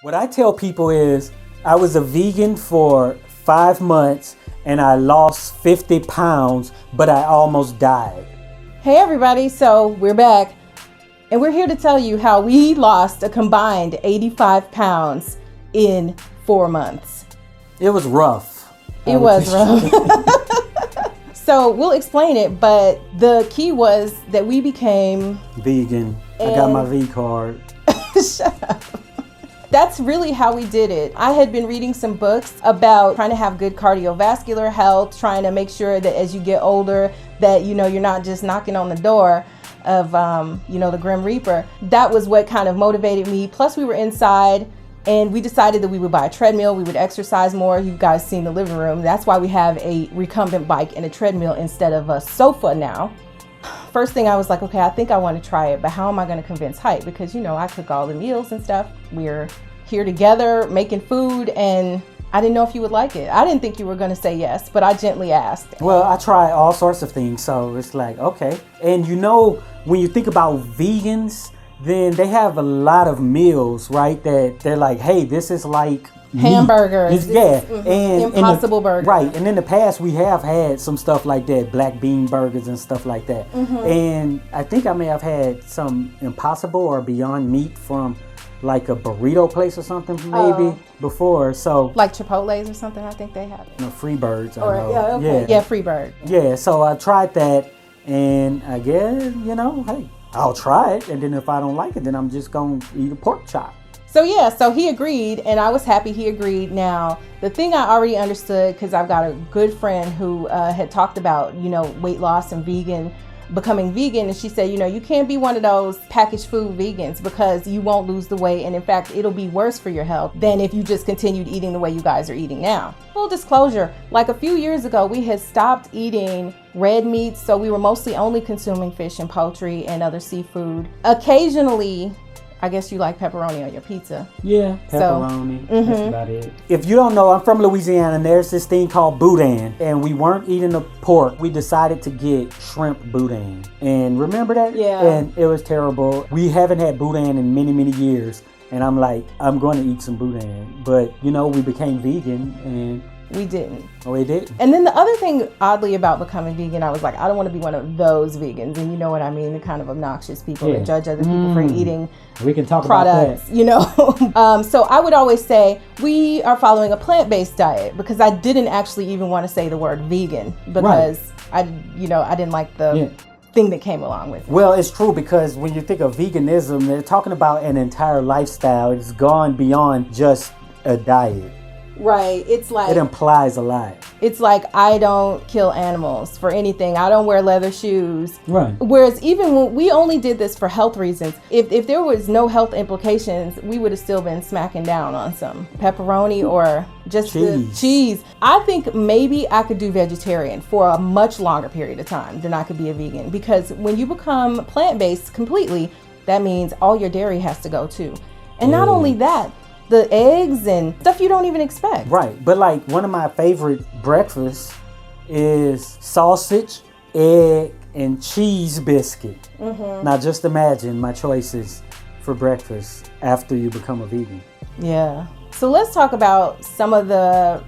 What I tell people is I was a vegan for 5 months and I lost 50 pounds, but I almost died. Hey everybody, so we're back and we're here to tell you how we lost a combined 85 pounds in 4 months. It was rough. It was rough. So we'll explain it, but the key was that we became vegan. I got my V card. Shut up. That's really how we did it. I had been reading some books about trying to have good cardiovascular health, trying to make sure that as you get older that, you're not just knocking on the door of, the Grim Reaper. That was what kind of motivated me. Plus we were inside and we decided that we would buy a treadmill. We would exercise more. You guys seen the living room. That's why we have a recumbent bike and a treadmill instead of a sofa now. First thing I was like, okay, I think I want to try it, but how am I going to convince Heit? Because, I cook all the meals and stuff. We're here together making food and I didn't know if you would like it. I didn't think you were going to say yes, but I gently asked. Well, I try all sorts of things, so it's like, okay. And when you think about vegans, then they have a lot of meals, right? That they're like, hey, this is like hamburgers. And Impossible Burger. Right. And in the past, we have had some stuff like that, black bean burgers and stuff like that. Mm-hmm. And I think I may have had some Impossible or Beyond Meat from like a burrito place or something maybe before. So like Chipotle's or something, I think they have it. Freebirds. Yeah, Freebird. Yeah, so I tried that and I guess, hey, I'll try it. And then if I don't like it, then I'm just going to eat a pork chop. So he agreed and I was happy he agreed. Now, the thing I already understood, because I've got a good friend who had talked about, weight loss and becoming vegan. And she said, you can't be one of those packaged food vegans because you won't lose the weight. And in fact, it'll be worse for your health than if you just continued eating the way you guys are eating now. Full disclosure, like a few years ago, we had stopped eating red meat. So we were mostly only consuming fish and poultry and other seafood. Occasionally, I guess you like pepperoni on your pizza. Yeah, pepperoni. That's about it. If you don't know, I'm from Louisiana and there's this thing called boudin. And we weren't eating the pork. We decided to get shrimp boudin. And remember that? Yeah. And it was terrible. We haven't had boudin in many, many years. And I'm like, I'm going to eat some boudin. But, we became vegan and we didn't. Oh, we did. And then the other thing, oddly, about becoming vegan, I was like, I don't want to be one of those vegans. And you know what I mean? The kind of obnoxious people that judge other people for eating we can talk products, about that. So I would always say we are following a plant-based diet because I didn't actually even want to say the word vegan because I didn't like the thing that came along with it. Well, it's true because when you think of veganism, they're talking about an entire lifestyle. It's gone beyond just a diet. Right. It's like, it implies a lot. It's like, I don't kill animals for anything. I don't wear leather shoes. Right. Whereas even when we only did this for health reasons, if there was no health implications, we would have still been smacking down on some pepperoni or just cheese. I think maybe I could do vegetarian for a much longer period of time than I could be a vegan, because when you become plant-based completely, that means all your dairy has to go too. And not only that, the eggs and stuff you don't even expect. Right. But like one of my favorite breakfasts is sausage, egg, and cheese biscuit. Mm-hmm. Now just imagine my choices for breakfast after you become a vegan. Yeah. So let's talk about some of the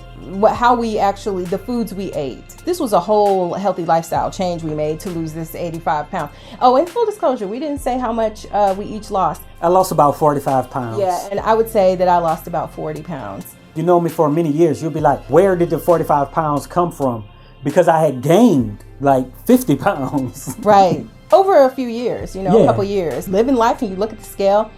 foods we ate. This was a whole healthy lifestyle change we made to lose this 85 pounds. Oh, and full disclosure, we didn't say how much we each lost. I lost about 45 pounds. Yeah, and I would say that I lost about 40 pounds. You know me for many years. You'll be like, where did the 45 pounds come from? Because I had gained like 50 pounds. Right. Over a few years, a couple years. Living life and you look at the scale,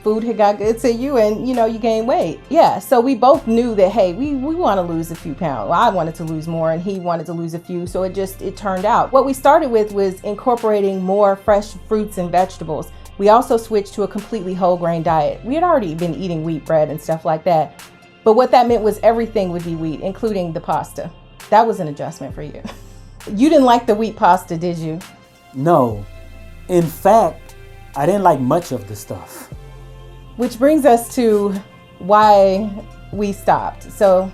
food had got good to you and, you gain weight. Yeah, so we both knew that, hey, we want to lose a few pounds. Well, I wanted to lose more and he wanted to lose a few. So it turned out. What we started with was incorporating more fresh fruits and vegetables. We also switched to a completely whole grain diet. We had already been eating wheat bread and stuff like that. But what that meant was everything would be wheat, including the pasta. That was an adjustment for you. You didn't like the wheat pasta, did you? No. In fact, I didn't like much of the stuff. Which brings us to why we stopped. So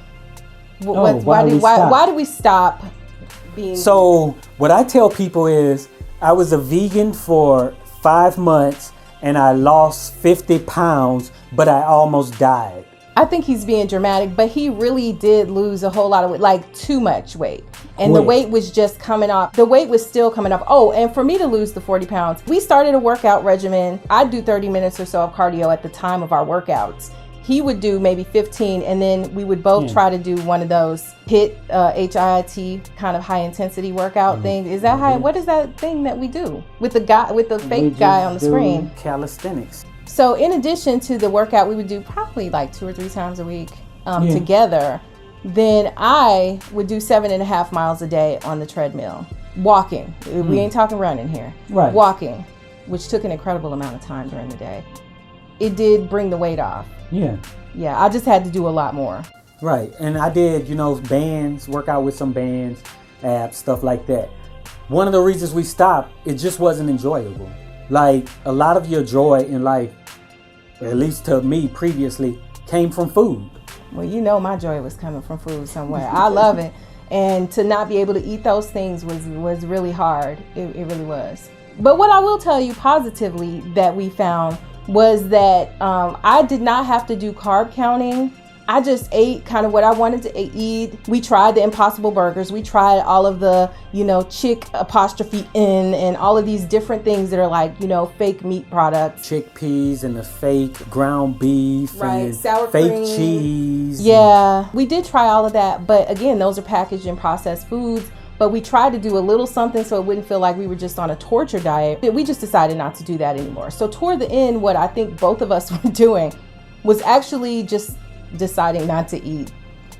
why did we stop being... So what I tell people is I was a vegan for 5 months and I lost 50 pounds, but I almost died. I think he's being dramatic, but he really did lose a whole lot of weight, like too much weight. And the weight was just coming off. The weight was still coming off. Oh, and for me to lose the 40 pounds, we started a workout regimen. I'd do 30 minutes or so of cardio at the time of our workouts. He would do maybe 15, and then we would both try to do one of those HIIT, HIIT kind of high intensity workout thing. Is that high? What is that thing that we do with the guy, with the fake guy on the screen? Calisthenics. So in addition to the workout, we would do probably like 2 or 3 times a week together. Then I would do 7.5 miles a day on the treadmill, walking. We ain't talking running here. Right. Walking, which took an incredible amount of time during the day. It did bring the weight off. Yeah. Yeah, I just had to do a lot more. Right. And I did, bands, work out with some bands, abs, stuff like that. One of the reasons we stopped, it just wasn't enjoyable. Like, a lot of your joy in life, at least to me previously, came from food. Well, my joy was coming from food somewhere. I love it. And to not be able to eat those things was really hard. It really was. But what I will tell you positively that we found was that I did not have to do carb counting. I just ate kind of what I wanted to eat. We tried the Impossible Burgers. We tried all of the, chick apostrophe in and all of these different things that are like, fake meat products. Chickpeas and the fake ground beef and sour fake cream. cheese. Yeah, we did try all of that. But again, those are packaged and processed foods. But we tried to do a little something so it wouldn't feel like we were just on a torture diet. We just decided not to do that anymore. So toward the end, what I think both of us were doing was actually just deciding not to eat.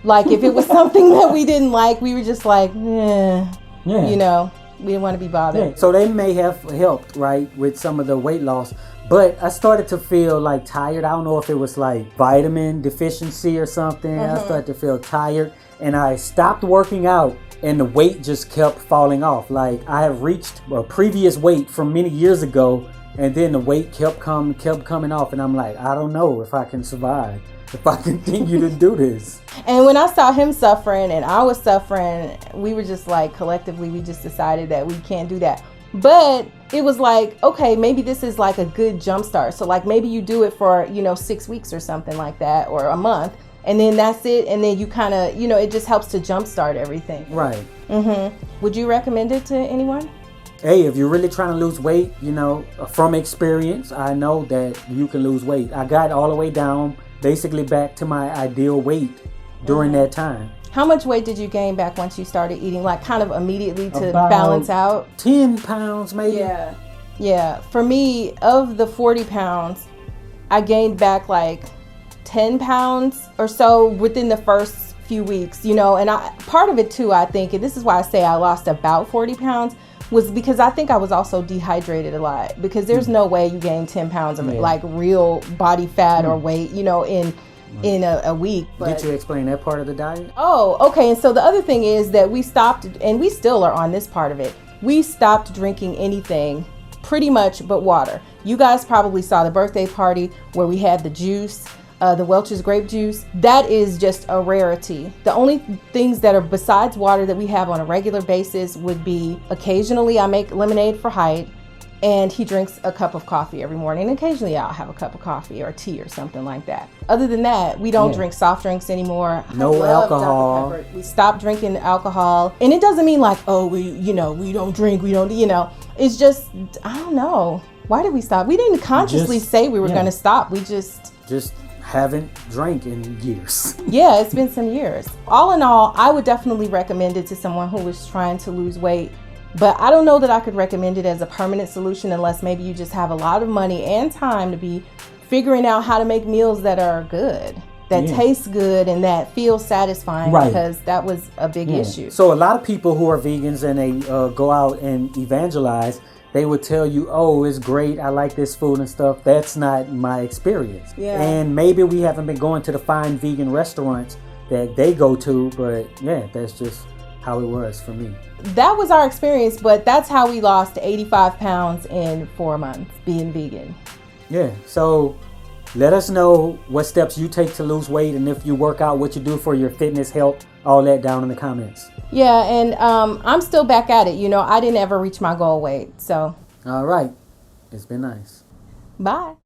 Like if it was something that we didn't like, we were just like, we didn't want to be bothered. Yeah. So they may have helped, right, with some of the weight loss. But I started to feel like tired. I don't know if it was like vitamin deficiency or something. I started to feel tired and I stopped working out. And the weight just kept falling off. Like I have reached a previous weight from many years ago, and then the weight kept coming off. And I'm like, I don't know if I can survive, if I continue to do this. And when I saw him suffering and I was suffering, we were just like, collectively, we just decided that we can't do that. But it was like, okay, maybe this is like a good jump start. So like maybe you do it for, 6 weeks or something like that, or a month. And then that's it. And then you kind of, it just helps to jumpstart everything. Right. Would you recommend it to anyone? Hey, if you're really trying to lose weight, from experience, I know that you can lose weight. I got all the way down, basically back to my ideal weight during that time. How much weight did you gain back once you started eating, like kind of immediately to balance out? 10 pounds maybe. Yeah. For me, of the 40 pounds, I gained back like 10 pounds or so within the first few weeks, and part of it too, I think, and this is why I say I lost about 40 pounds, was because I think I was also dehydrated a lot, because there's no way you gain 10 pounds of like real body fat or weight, in a week. But, did you explain that part of the diet? Oh, okay. And so the other thing is that we stopped, and we still are on this part of it. We stopped drinking anything pretty much but water. You guys probably saw the birthday party where we had the juice, the Welch's grape juice. That is just a rarity. The only things that are besides water that we have on a regular basis would be occasionally I make lemonade for Heit, and he drinks a cup of coffee every morning. And occasionally I'll have a cup of coffee or tea or something like that. Other than that, we don't drink soft drinks anymore. No alcohol. We stopped drinking alcohol. And it doesn't mean like, oh, we don't drink, we don't, it's just, I don't know. Why did we stop? We didn't consciously say we were going to stop. We just haven't drank in years. Yeah, it's been some years. All in all, I would definitely recommend it to someone who was trying to lose weight. But I don't know that I could recommend it as a permanent solution unless maybe you just have a lot of money and time to be figuring out how to make meals that are good, that taste good, and that feel satisfying, because that was a big issue. So a lot of people who are vegans and they go out and evangelize, they would tell you, oh, it's great, I like this food and stuff. That's not my experience. Yeah. And maybe we haven't been going to the fine vegan restaurants that they go to, but that's just how it was for me. That was our experience, but that's how we lost 85 pounds in 4 months being vegan. Yeah, so let us know what steps you take to lose weight, and if you work out, what you do for your fitness, health, all that down in the comments. Yeah, and I'm still back at it. I didn't ever reach my goal weight, so. All right. It's been nice. Bye.